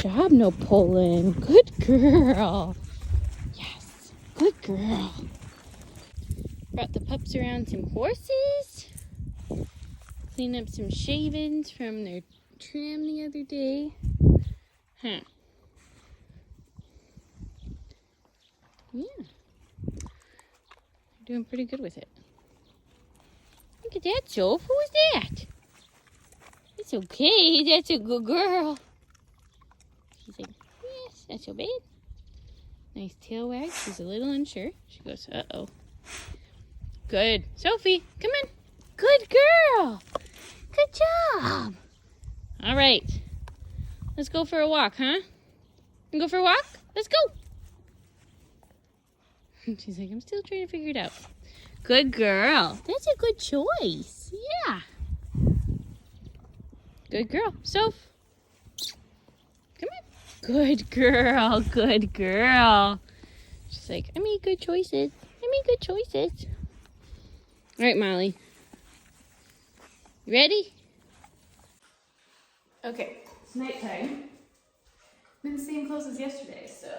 job, no pulling. Good girl. Yes, good girl. Brought the pups around some horses. Cleaned up some shavings from their trim the other day. Huh. Yeah. You're doing pretty good with it. Look at that, Soph. Who is that? It's okay. That's a good girl. She's like, yes, that's so bad. Nice tail wag. She's a little unsure. She goes, uh-oh. Good. Sophie, come in. Good girl. Good job. All right. Let's go for a walk, huh? You go for a walk? Let's go. She's like, I'm still trying to figure it out. Good girl. That's a good choice. Yeah. Good girl. Soph. Come on. Good girl. Good girl. She's like, I made good choices. I made good choices. All right, Molly. You ready? Okay, it's nighttime. I'm in the same clothes as yesterday, so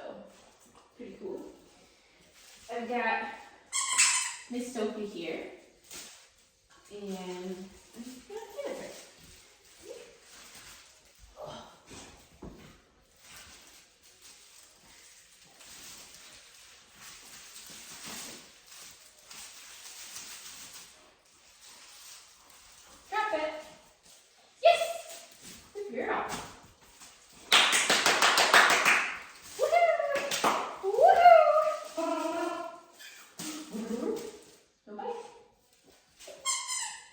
pretty cool. I've got Miss Sophie here, and I'm just gonna play with her. Drop it. Yes! Good girl.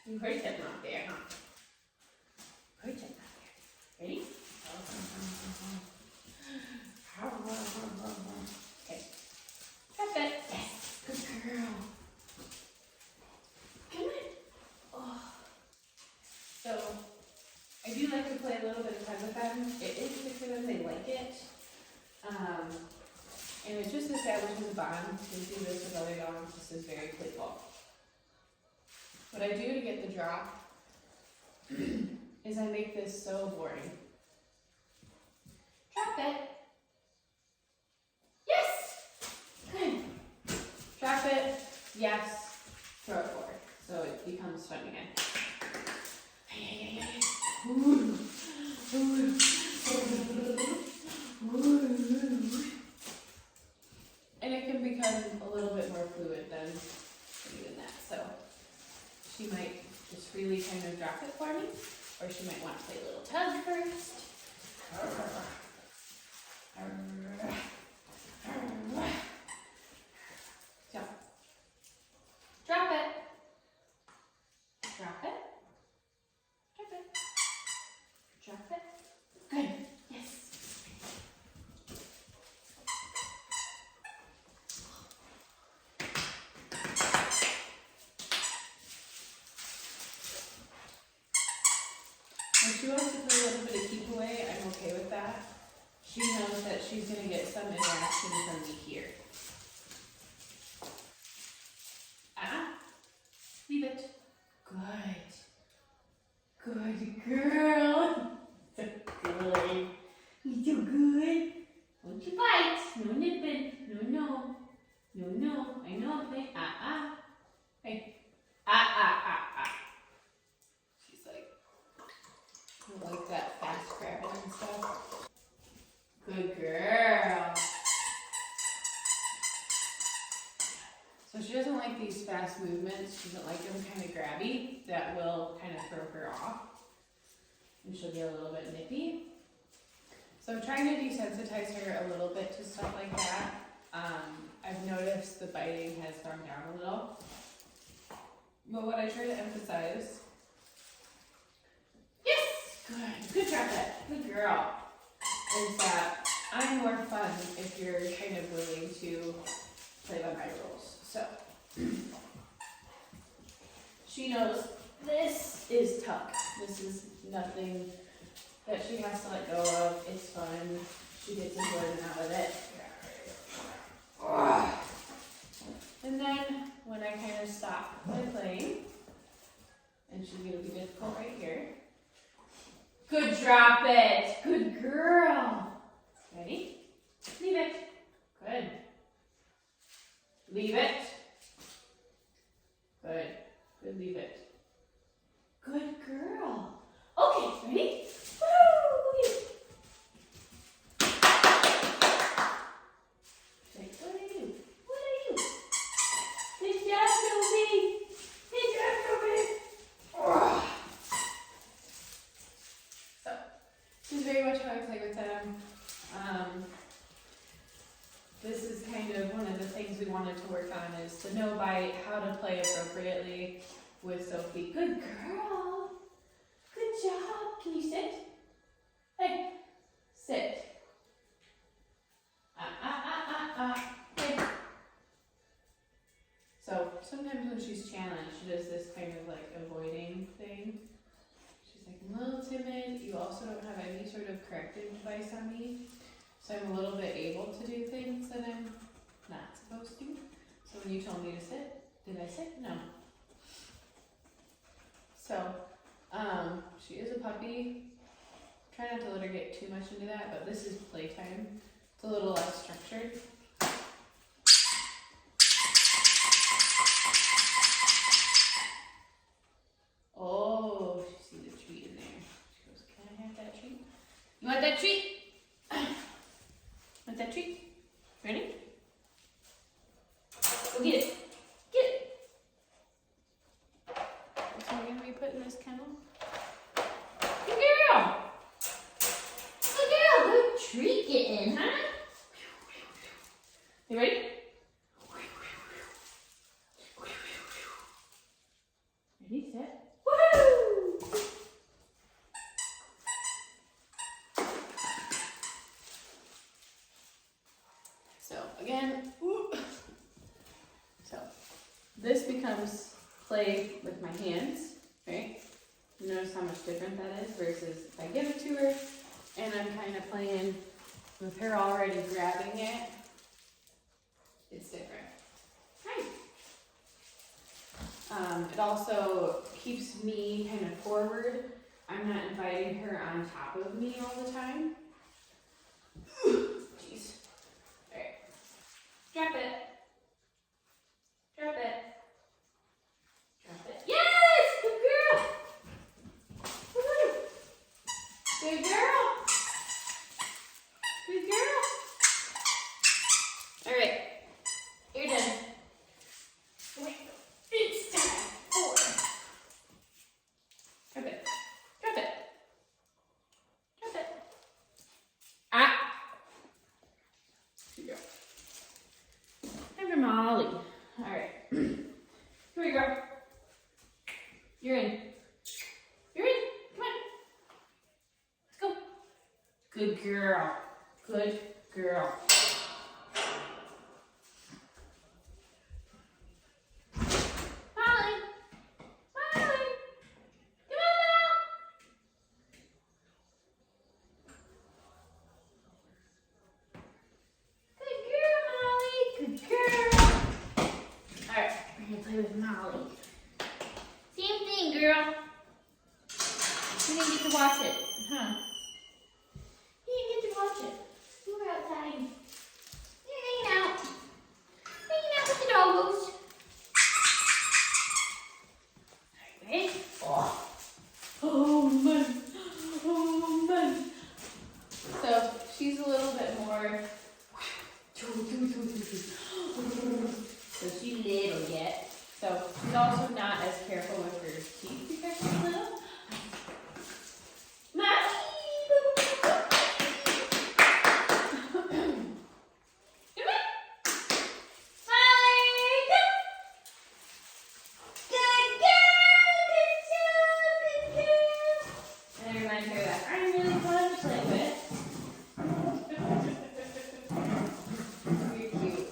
You heard that not there, huh? Heard that not there. Ready? Okay. Drop it. Yes. Good girl. Come on. Oh. So, I do like to play a little bit of time with them. It is good for them. They like it. And it just establishes a bond. We do this with other dogs. This is very playful. What I do to get the drop is I make this so boring. Drop it. Yes! Good. Drop it. Yes. Throw it forward. So it becomes fun again. Ooh. Ooh. Ooh. And it can become a little bit more fluid than even that. So she might just freely kind of drop it for me, or she might want to play a little tug first. So, drop it. Drop it. Drop it. Drop it. Good. Yes. When she wants to play a little bit of keep away, I'm okay with that. She knows that she's going to get some interaction from me here. Leave it. Good. Good girl. So good. You're so good. Don't you bite. No nipping. No. No, no. I know. Hey. Hey. She's like, I like that fast grabbing and stuff. Good girl. So she doesn't like these fast movements. She doesn't like them kind of grabby. That will kind of throw her off. And she'll get a little bit nippy. So I'm trying to desensitize her a little bit to stuff like that. I've noticed the biting has gone down a little. But what I try to emphasize, yes, good job, good girl, is that I'm more fun if you're kind of willing to play by my rules. So, she knows this is tuck. This is nothing that she has to let go of. It's fun. She gets enjoyment out of it. And then when I kind of stop my playing, and she's going to be difficult right here. Good, drop it. Good girl. She's very much how I play with them. This is kind of one of the things we wanted to work on is the no bite, how to play appropriately with Sophie. Good girl. Good job. Can you sit? Hey, sit. Hey. So sometimes when she's challenged, she does this kind of like avoiding thing. She's like a little timid. You also don't have any sort of corrective device on me. So I'm a little bit able to do things that I'm not supposed to. So when you told me to sit, did I sit? No. So, she is a puppy. Try not to let her get too much into that, but this is playtime. It's a little less structured. Oh, she sees a treat in there. She goes, can I have that treat? You want that treat? Want that treat? Ready? Go get it. Get it. So we're going to be put in this kennel. Good girl. Good girl. Good treat getting, huh? You ready? Ready, set. Woohoo! So again, so this becomes play with my hands, right? You notice how much different that is versus if I give it to her and I'm kind of playing with her already grabbing it. It's different. Hi. It also keeps me kind of forward. I'm not inviting her on top of me all the time. Jeez. Alright. Drop it. Drop it. Drop it. Yes! Good girl! Woo-hoo. Good girl! Good girl! Alright. You're done. Wait. It's time for. Drop it. Drop it. Drop it. Ah! Here you go. Time for Molly. Alright. Here we go. You're in. You're in. Come on. Let's go. Good girl. Good girl. Molly. Molly. Come on now. Good girl, Molly. Good girl. Alright, we're gonna play with Molly. Same thing, girl. You didn't get to watch it, huh? You didn't get to watch it. You were outside. You're hanging out. Hanging out with the doggos. Alright, ready? Oh. Oh, man. Oh, man. So, she's a little bit more. So she's little yet. So she's also not as careful with her teeth because she's little. Molly! Come on! Molly! Good girl! Good job! Good girl! And I remind her that I'm really fun to play with. You're cute.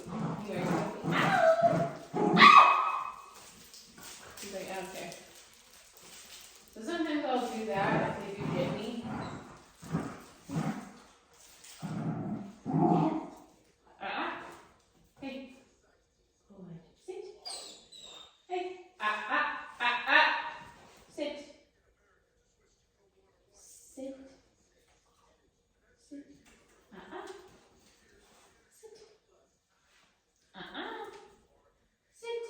You are so ow! She's like, I don't care. So sometimes I'll do that if they do get me. Hey. Good. Sit. Hey. Sit. Sit. Sit. Sit. Sit.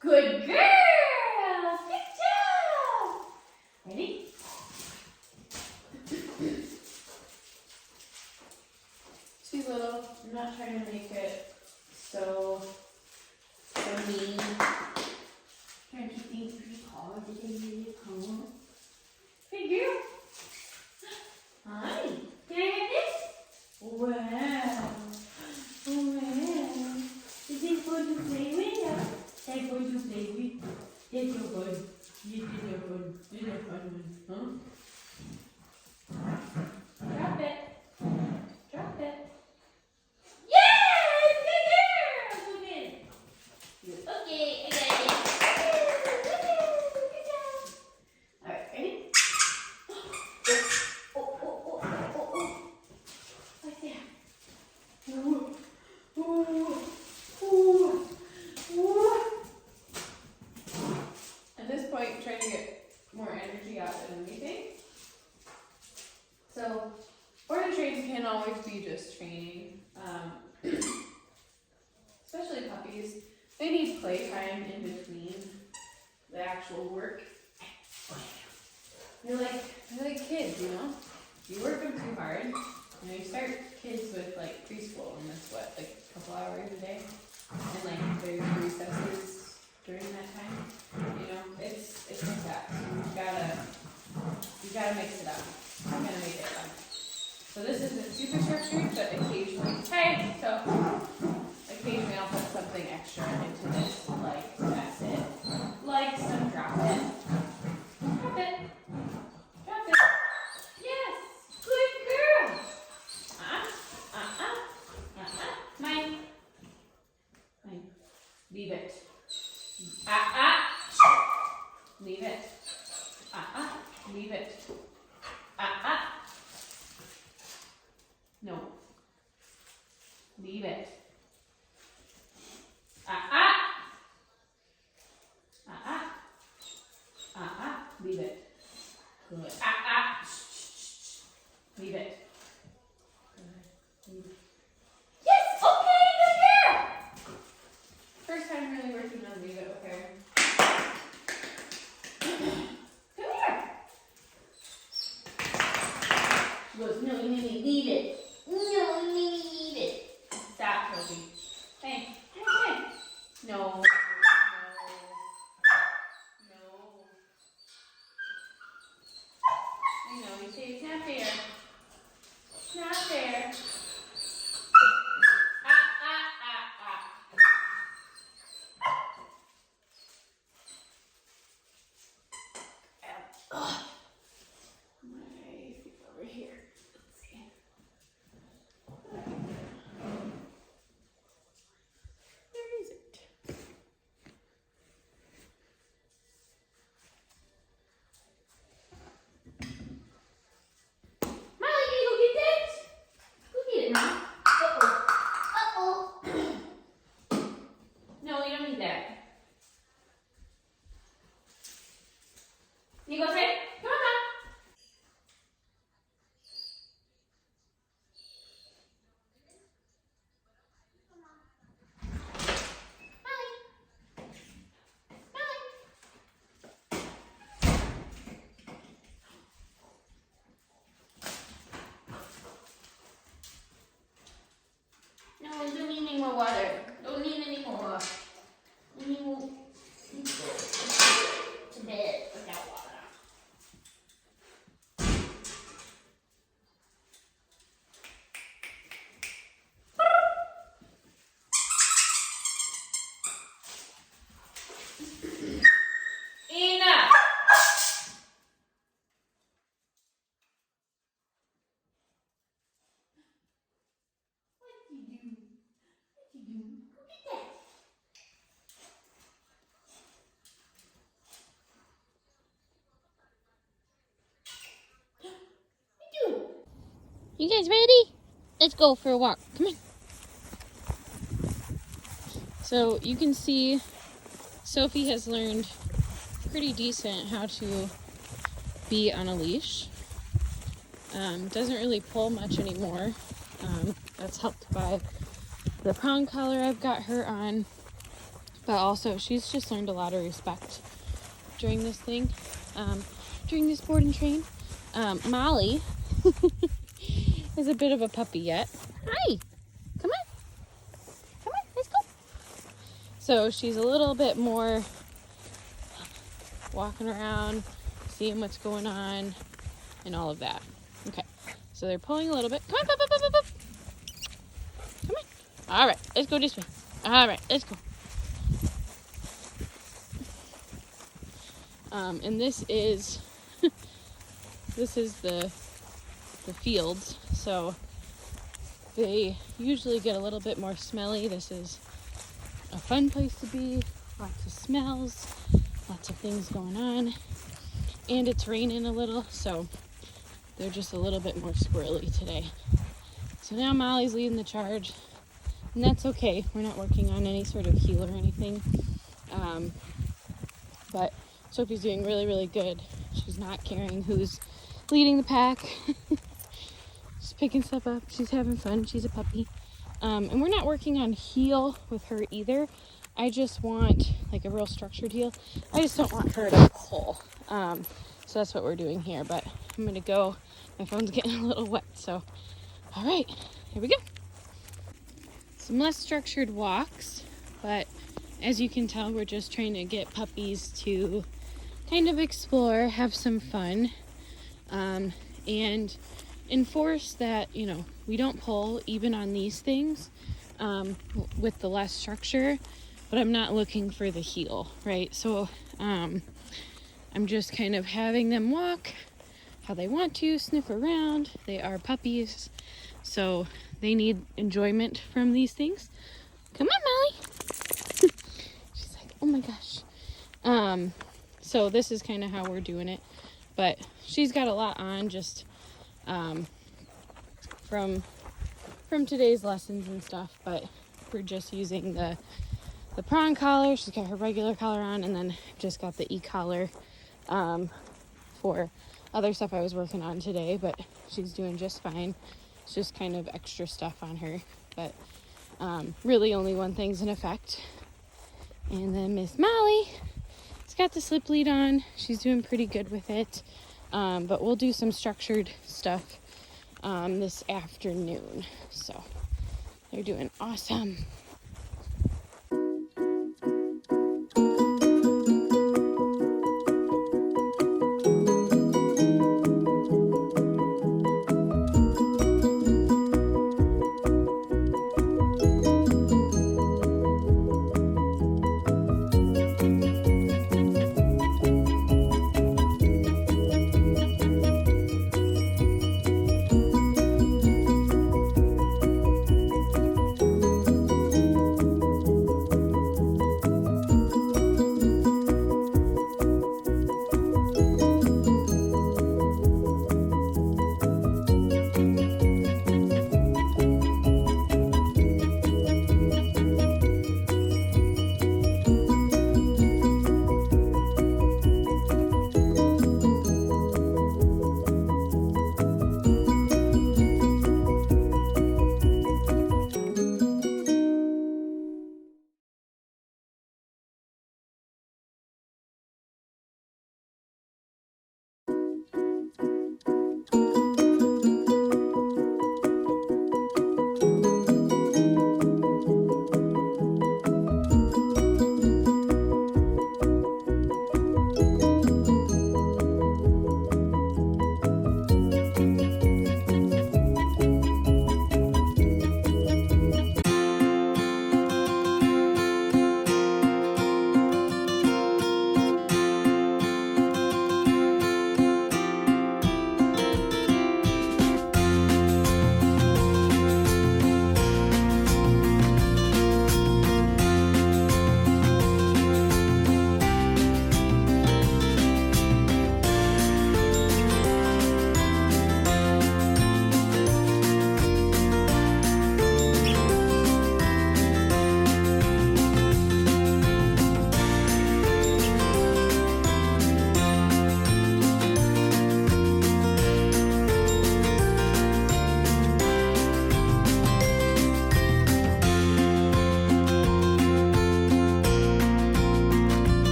Good girl! Good job! Ready? She's little. I'm not trying to make it so mean. Trying to keep things pretty hard. Good girl. Hi. train can't always be just training. Especially puppies. They need playtime in between the actual work. They're like kids, you know? You work them too hard. You know, you start kids with like preschool, and that's what, like a couple hours a day? And like there's recesses during that time. You know, it's like that. You gotta mix it up. You gotta make it fun. So this isn't super structured, but occasionally, hey, so occasionally I'll put something extra into this, like that's it. Like some drop it. Drop it. Drop it. Yes! Good girl! Mine. Mine. Leave it. Leave it. Leave it. No. Leave it. Leave it. Good. Leave it. Good. Yes! Okay, good girl! First time really working on leave it with her. Come here. She goes, no, you made me leave it. No, you made me leave it. Stop, Toby. Hey, hey. No. I know, you say it's not fair. It's not fair. My feet over here. Let's see. Where is it? Molly, can you go get that? Go get it, Mom. Uh-oh. No, you don't need that. You go try it? Come on, Mom. No, don't need any more water. Don't need any more. You need to go to bed without water. Enough. You guys ready? Let's go for a walk. Come on. So you can see Sophie has learned pretty decent how to be on a leash. Doesn't really pull much anymore. That's helped by the prong collar I've got her on. But also she's just learned a lot of respect during this thing, during this board and train. Molly is a bit of a puppy yet. Hi, come on, let's go. So she's a little bit more walking around, seeing what's going on, and all of that. Okay, so they're pulling a little bit. Come on, pop, pop, pop, pop, pop. Come on. All right, let's go this way. All right, let's go. And this is the fields, so they usually get a little bit more smelly. This is a fun place to be. Lots of smells, lots of things going on, and it's raining a little, so they're just a little bit more squirrely today. So now Molly's leading the charge, and that's okay. We're not working on any sort of heel or anything, but Sophie's doing really, really good. She's not caring who's leading the pack. just picking stuff up. She's having fun. She's a puppy. And we're not working on heel with her either. I just want like a real structured heel. I just don't want her to pull. So that's what we're doing here. But I'm going to go. My phone's getting a little wet. So, all right, here we go. Some less structured walks. But as you can tell, we're just trying to get puppies to kind of explore, have some fun, and enforce that, you know, we don't pull even on these things with the less structure, but I'm not looking for the heel, right? So I'm just kind of having them walk how they want to, sniff around. They are puppies, so they need enjoyment from these things. Come on, Molly. She's like, oh my gosh. So this is kind of how we're doing it, but she's got a lot on just from today's lessons and stuff, but we're just using the prong collar. She's got her regular collar on, and then just got the e-collar for other stuff I was working on today, but she's doing just fine. It's just kind of extra stuff on her, but really only one thing's in effect. And then Miss Molly has got the slip lead on. She's doing pretty good with it, but we'll do some structured stuff this afternoon. So they're doing awesome.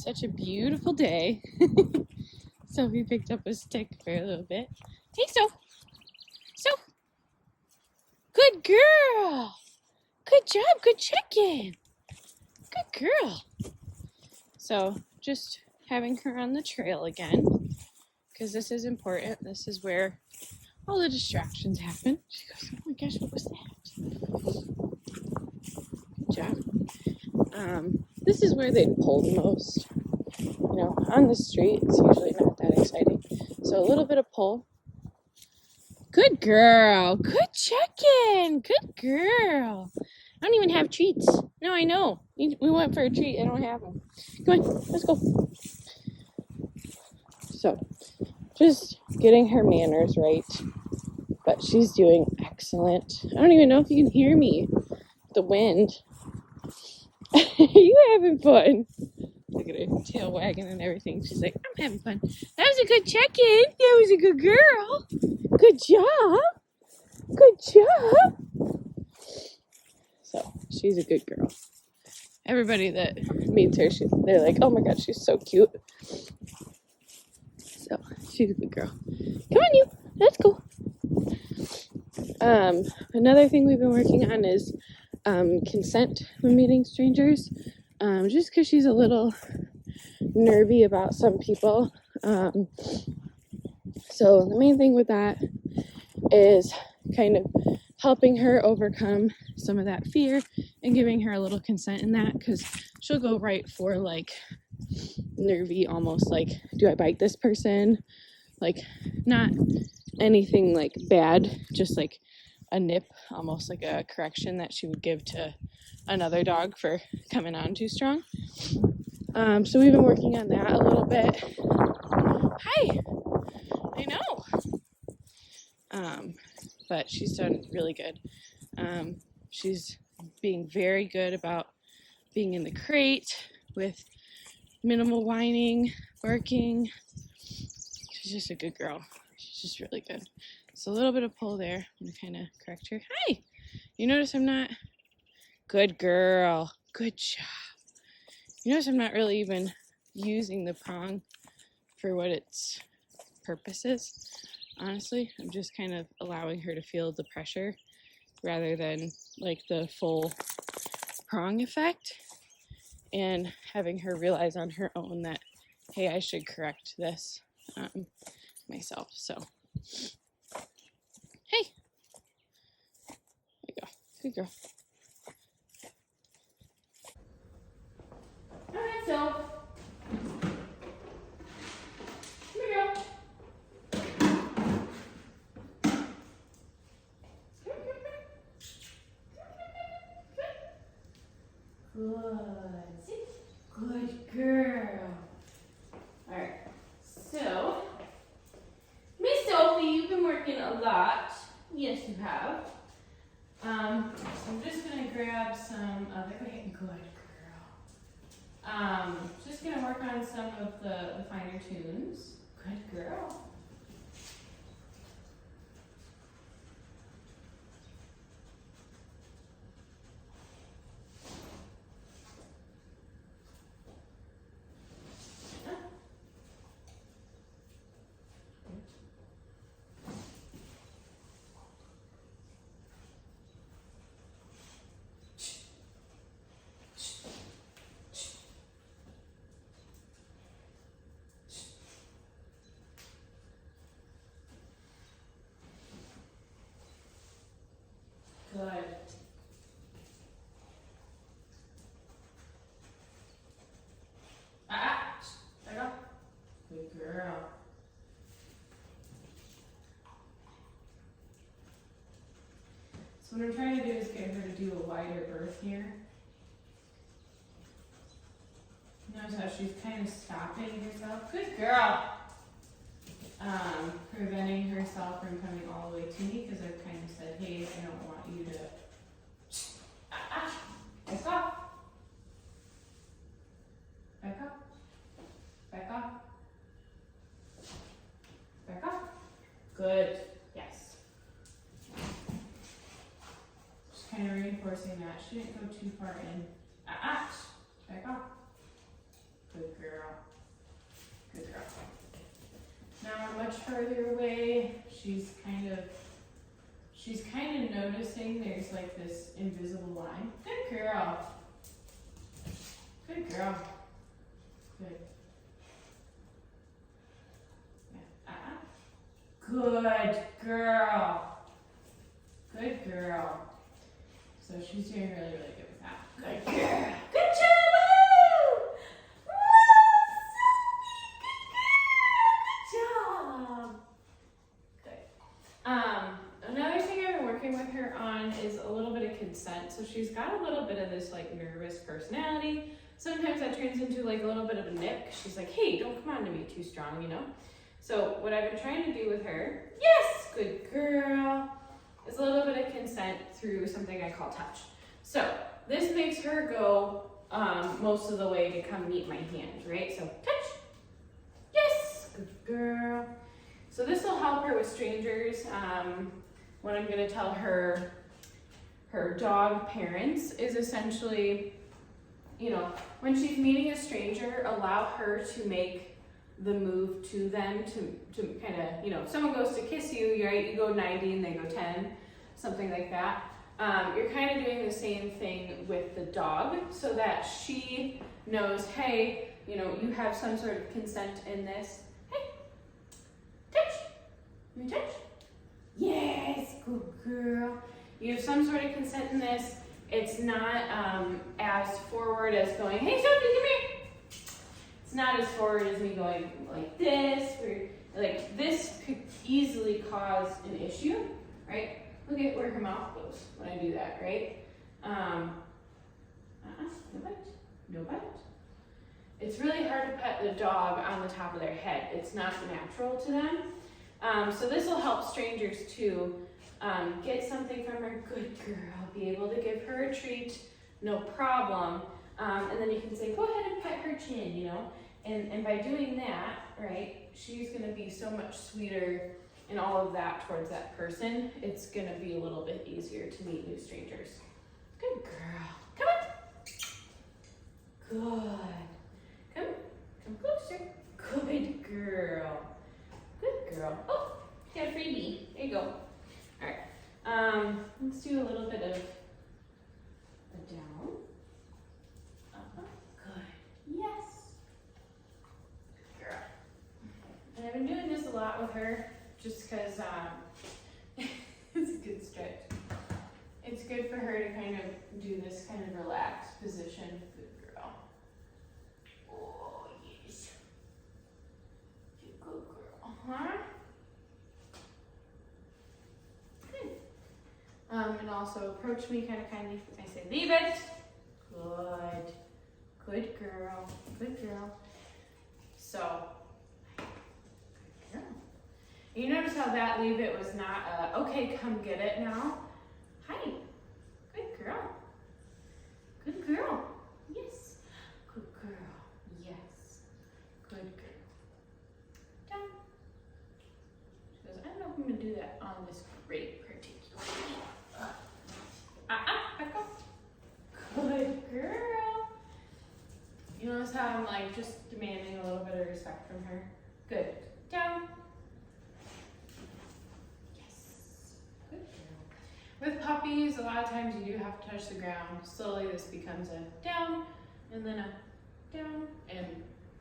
such a beautiful day. Sophie picked up a stick for a little bit. Hey, Soph. Good girl. Good job. Good check-in. Good girl. So just having her on the trail again, because this is important. This is where all the distractions happen. She goes, oh my gosh, what was that? Good job. This is where they pull the most. You know, on the street, it's usually not that exciting. So a little bit of pull. Good girl. Good check-in. Good girl. I don't even have treats. No, I know. We went for a treat. I don't have them. Come on, let's go. So, just getting her manners right. But she's doing excellent. I don't even know if you can hear me. The wind. You having fun? Look at her tail wagging and everything. She's like, I'm having fun. That was a good check-in. That was a good girl. Good job. Good job. So, she's a good girl. Everybody that meets her, they're like, oh my god, she's so cute. So, she's a good girl. Come on, you. Let's go. Another thing we've been working on is consent when meeting strangers. Just because she's a little nervy about some people. So the main thing with that is kind of helping her overcome some of that fear and giving her a little consent in that, because she'll go right for like nervy, almost like, do I bite this person? Like, not anything like bad, just like a nip, almost like a correction that she would give to another dog for coming on too strong. So we've been working on that a little bit. Hi, I know. But she's done really good. She's being very good about being in the crate with minimal whining, barking. She's just a good girl. She's just really good. So a little bit of pull there. I'm gonna kind of correct her. Hi! You notice I'm not... Good girl. Good job. You notice I'm not really even using the prong for what its purpose is. Honestly, I'm just kind of allowing her to feel the pressure rather than like the full prong effect, and having her realize on her own that, hey, I should correct this myself. So, hey, there you go. Good girl. All right, so here we go. Good. Good girl. All right. So, Miss Sophie, you've been working a lot. Yes, you have. So I'm just gonna grab some other. Good girl. Just gonna work on some of the finer tunes. Good girl. Good. There you go. Good girl. So what I'm trying to do is get her to do a wider berth here. Notice how she's kind of stopping herself. Good girl. Preventing herself from coming all the way to me, because I've kind of said, hey, I don't want you to. Back off. Back up. Back off. Back off. Good. Yes. Just kind of reinforcing that. She didn't go too far in. Back off. Good girl. much further away. She's kind of noticing there's like this invisible line. Good girl. Good girl. Good. Yeah. Good girl. Good girl. So she's doing really, really good with that. Good girl. Good job. Woo! Woo! Sophie, good girl. Good job. Good. Another thing I've been working with her on is a little bit of consent. So she's got a little bit of this like nervous personality. Sometimes that turns into like a little bit of a nip. She's like, hey, don't come on to me too strong, you know? So what I've been trying to do with her, yes, good girl, is a little bit of consent through something I call touch. So this makes her go most of the way to come meet my hand, right? So touch, yes, good girl. So this will help her with strangers. What I'm gonna tell her dog parents is essentially, you know, when she's meeting a stranger, allow her to make the move to them to kind of, you know, if someone goes to kiss you, right, you go 90 and they go 10, something like that. You're kind of doing the same thing with the dog so that she knows, hey, you know, you have some sort of consent in this. Hey, touch. You touch? Yes, good girl. You have some sort of consent in this. It's not as forward as going, hey, Sophie, come here. It's not as forward as me going like this, or like this could easily cause an issue, right? Look at where her mouth goes when I do that, right? No bite, no bite. It's really hard to pet the dog on the top of their head. It's not natural to them. So this will help strangers to get something from her, good girl, be able to give her a treat, no problem. And then you can say, go ahead and pet her chin, you know? And by doing that, right, she's gonna be so much sweeter and all of that towards that person. It's gonna be a little bit easier to meet new strangers. Good girl, come on. Good, come closer. Good girl, good girl. Oh, got a freebie, there you go. All right, let's do a little bit of a down. Good, yes. Girl. And I've been doing this a lot with her just because it's a good stretch. It's good for her to kind of do this kind of relaxed position. Good girl. Oh, yes. Good girl. Huh? Good. And also approach me kind of kindly. I say, leave it. Good. Good girl. Good girl. So, good girl. You notice how that leave it was not okay, come get it now. Hi. Good girl. Good girl. Yes. Good girl. Yes. Good girl. Down. She goes, I don't know if I'm going to do that on this grape particularly. Back up. Good girl. You notice how I'm like just demanding a little bit of respect from her? Good. Down. With puppies, a lot of times you do have to touch the ground. Slowly this becomes a down, and then a down, and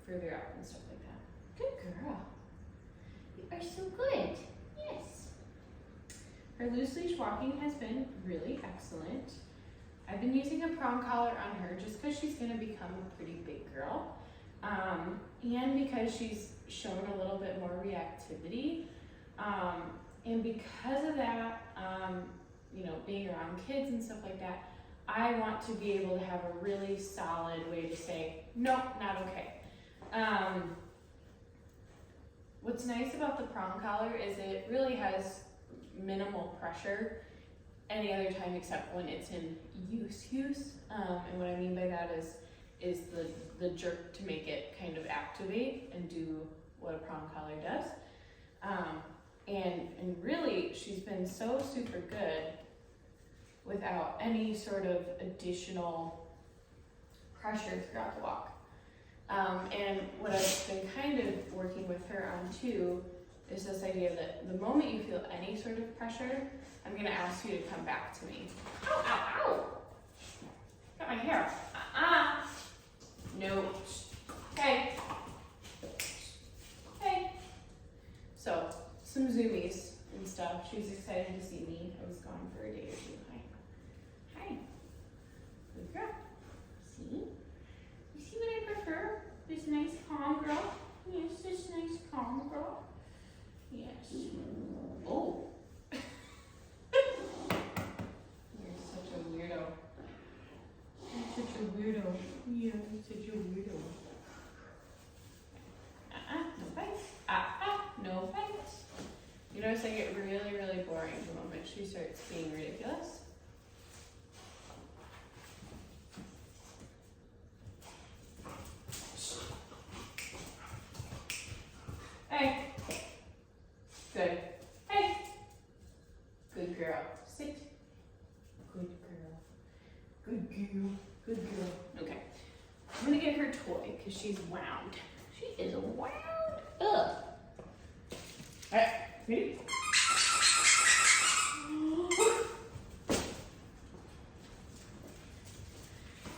further up and stuff like that. Good girl. You are so good. Yes. Her loose leash walking has been really excellent. I've been using a prong collar on her just because she's going to become a pretty big girl. And because she's shown a little bit more reactivity. And because of that, you know, being around kids and stuff like that, I want to be able to have a really solid way to say, nope, not okay. What's nice about the prong collar is it really has minimal pressure any other time except when it's in use. And what I mean by that is the jerk to make it kind of activate and do what a prong collar does. And really, she's been so super good without any sort of additional pressure throughout the walk. And what I've been kind of working with her on too is this idea that the moment you feel any sort of pressure, I'm gonna ask you to come back to me. Ow, ow, ow! Got my hair. No. Hey. Hey. So, some zoomies and stuff. She was excited to see me. I was gone for a day or two. Hi. Hi. Good girl. See? You see what I prefer? This nice calm girl? Yes, this nice calm girl. Yes. Oh. You're such a weirdo. You're such a weirdo. Yeah, you're such a weirdo. No fights. No fights. You notice I get really, really boring the moment she starts being ridiculous. Hey. Good. Hey. Good girl. Sit. Good girl. Good girl. Good girl. Okay. I'm gonna get her toy because she's wound. She is wound up. Alright, ready?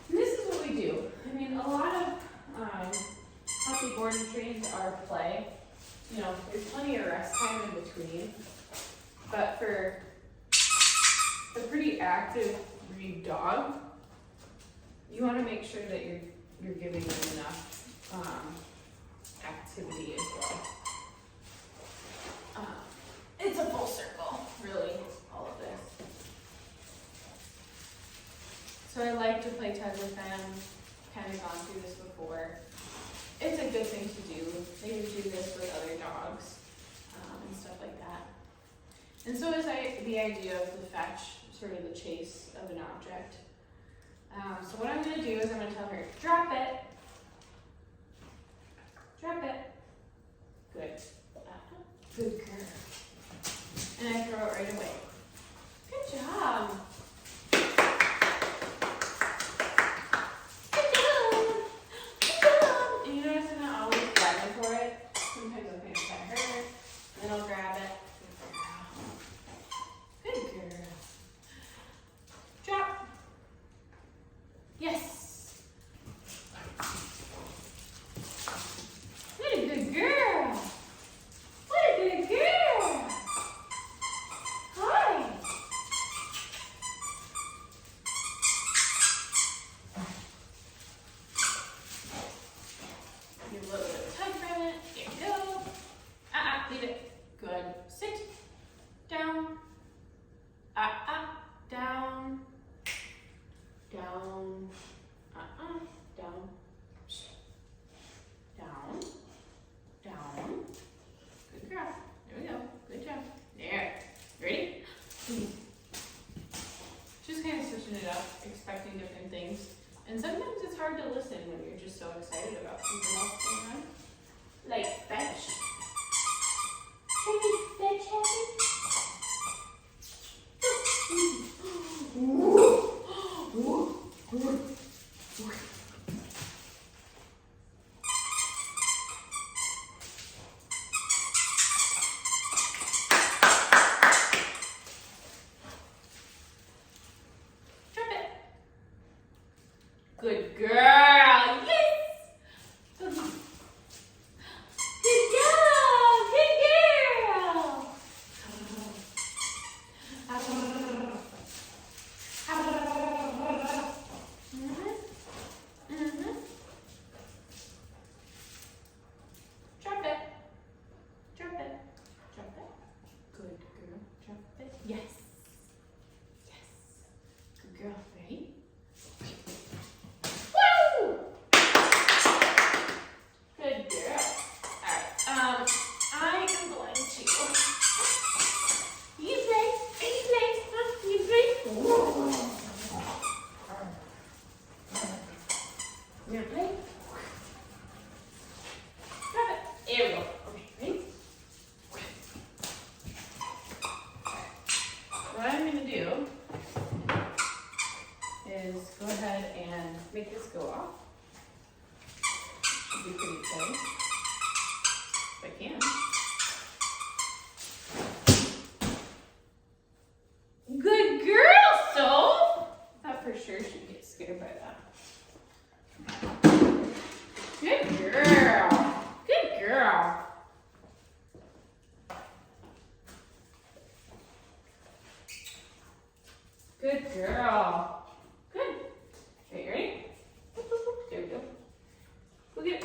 And this is what we do. I mean, a lot of healthy board and trains are play. You know, there's plenty of rest time in between. But for a pretty active breed dog, you want to make sure that you're giving them enough activity as well. It's a full circle, really, all of this. So I like to play tug with them. Kind of gone through this before. It's a good thing to do. They would do this with other dogs and stuff like that. And so is the idea of the fetch, sort of the chase of an object. So what I'm going to do is I'm going to tell her, drop it. Drop it. Good. Good girl. And I throw it right away. Good job. Good job. Good job. And you notice I'm not always grabbing for it. Sometimes I'll kind of pet her, then I'll grab it. Good girl. Drop. Yes. What a good girl. What a good girl. Hi. Good girl. Good. Okay, ready? There we go. Look at it.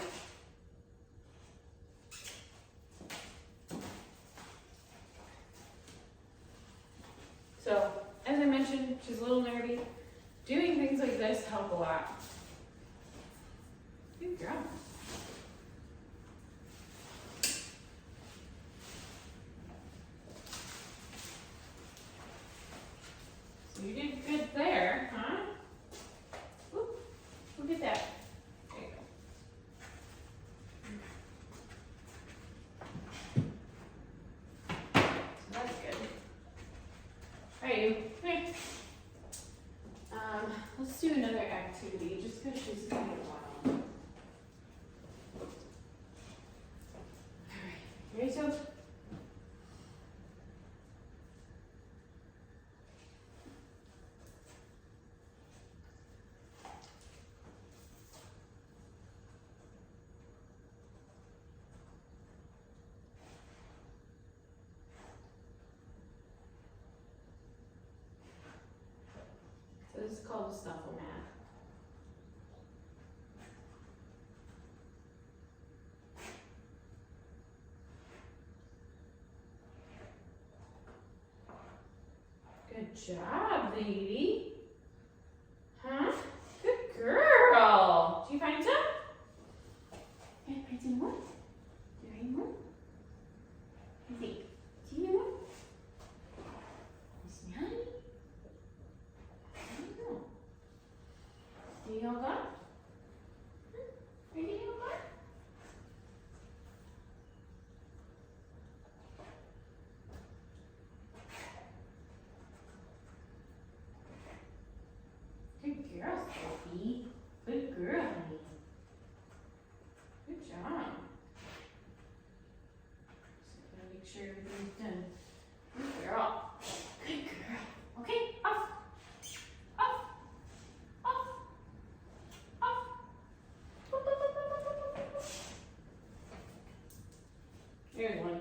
So, as I mentioned, she's a little nerdy. Doing things like this help a lot. Good girl. So you did good there, huh? Oop, look at that. There you go. So that's good. All right, you. Come here. Let's do another activity, just because she's kind of wild. All right, ready, Soph? So this is called a snuffle mat. Good job, lady. Huh? Good girl. Do you find some? Can I find some more? Do you find more? I think. Do you know more? Miss Melanie? I don't know. Do you all gone? Are you all gone? Good girl, Sophie. Good girl, honey. Good job. Just gotta make sure everything's done. Good girl. Good girl. Okay, off. Off. Off. Off. Boop, boop, boop, boop, boop, boop, boop, boop. There's one.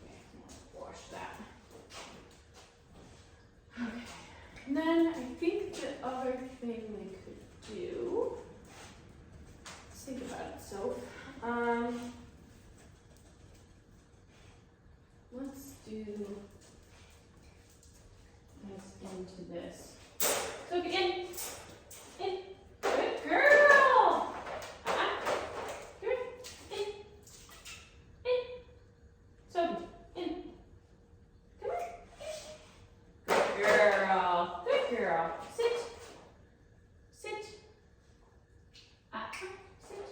Okay, wash that. Okay. And then I think the other thing we could do, let's think about it, so, let's do this into this. So in, good girl. Here, in, so in, come here. Good girl. Good girl. Sit. Sit. Sit.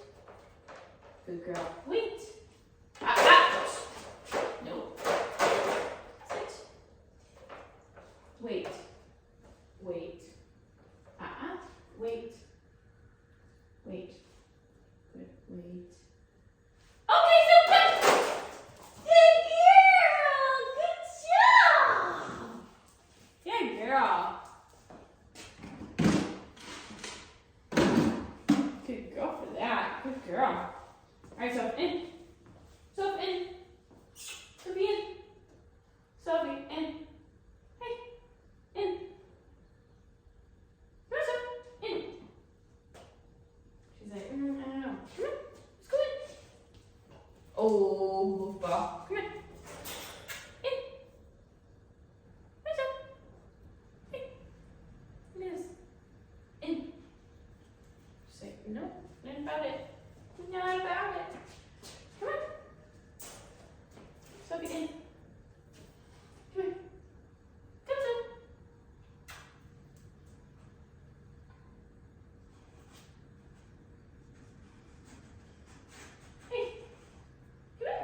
Good girl. Wait. No. Sit. Wait. Wait. Wait. Wait. Good. Wait. Okay, so good. Good girl. Good job. Good girl. Good girl for that. Good girl. Alright, so in. So in. Sophie in. Sophie in. Hey. In. Rosa. In. She's like, I don't know. Come on. Let's go in. Oh, Bubba. Come on. In. Rosa. Hey. Look at this. In. She's like, no, not about it. Not about it. Come on. Sophie in. Come on. Come on. Hey. Come on.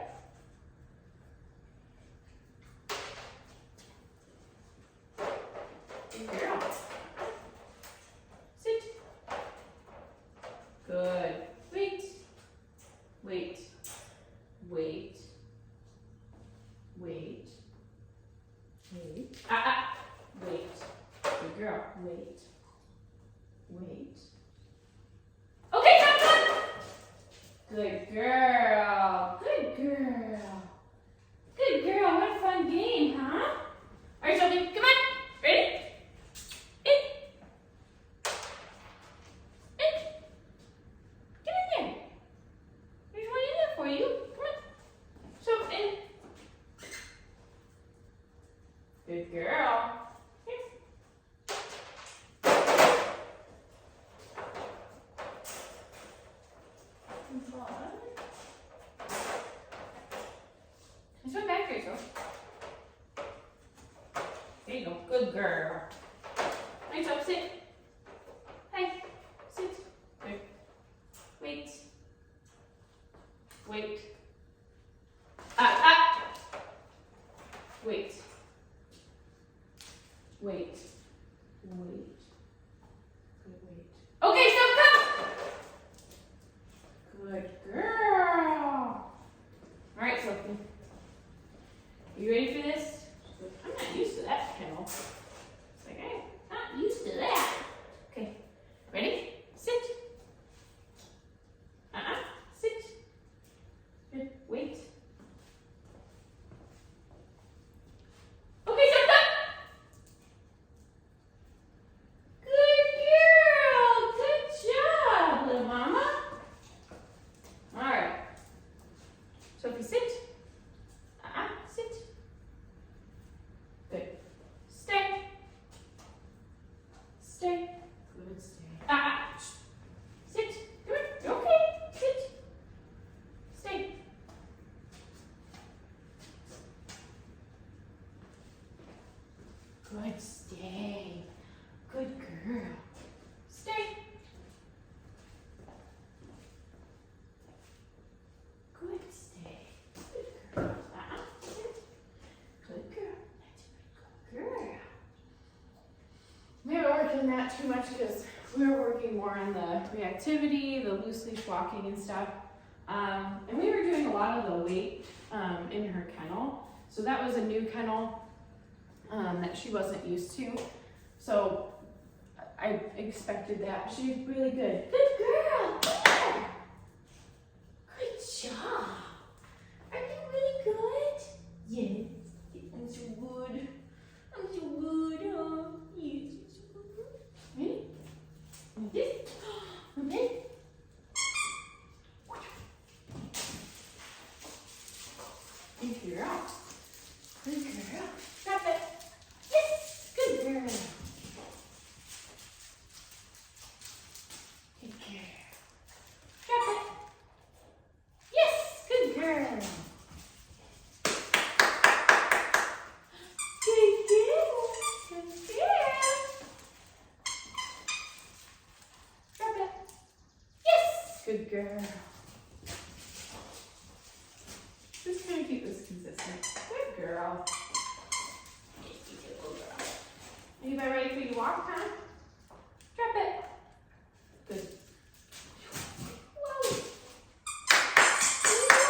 Good girl. Sit. Good. Wait. Wait. Wait. Wait. Wait. Wait. Good girl. Wait. Wait. Okay, come. Good girl. Good girl. Good girl. What a fun game, huh? All right, Sophie, come on. Ready? Good girl. Here. Just went back, Rachel. There you go. Good girl. Nice up, sit. Hey, sit. Good. Wait. Wait. Wait. Wait. Wait. Good wait. Okay, so come. Good girl. All right, Sophie. You ready for this? I'm not used to that kennel. It's like, I'm not used to that. Okay, ready? Sit. Sit. Good. Wait. Okay, so come. Good girl. Good job, little mama. All right. Sophie, sit. Sit. Good. Stay. Stay. Good. Stay. Sit. Good. Okay. Sit. Stay. Good. Stay. Good girl. Stay. Good. Stay. Good girl. Sit. Good girl. That's a good girl. We haven't worked on that too much because we were working more on the reactivity, the loose leash walking and stuff. And we were doing a lot of the weight in her kennel. So that was a new kennel that she wasn't used to. So I expected that. She's really good. Good girl. Good. Good job. Are you really good? Yes. I'm so good. I'm so good. Oh, yes. Ready? Like this. Okay. Good girl. Good girl. Drop it. Yes. Good girl. Good girl. Drop it. Yes. Good girl. Good girl. Good girl. Drop it. Yes. Good girl. Just gonna keep this consistent. Good girl. Yes, you good little girl. Anybody ready for you to walk, huh? Drop it. Good. Whoa. Whoa.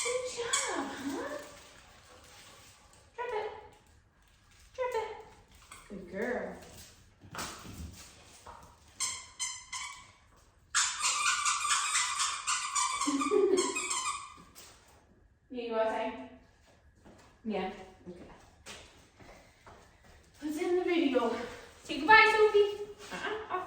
Good job, huh? Drop it. Drop it. Good girl. You go outside? Yeah. Okay. Let's end the video. Say goodbye, Sophie. Off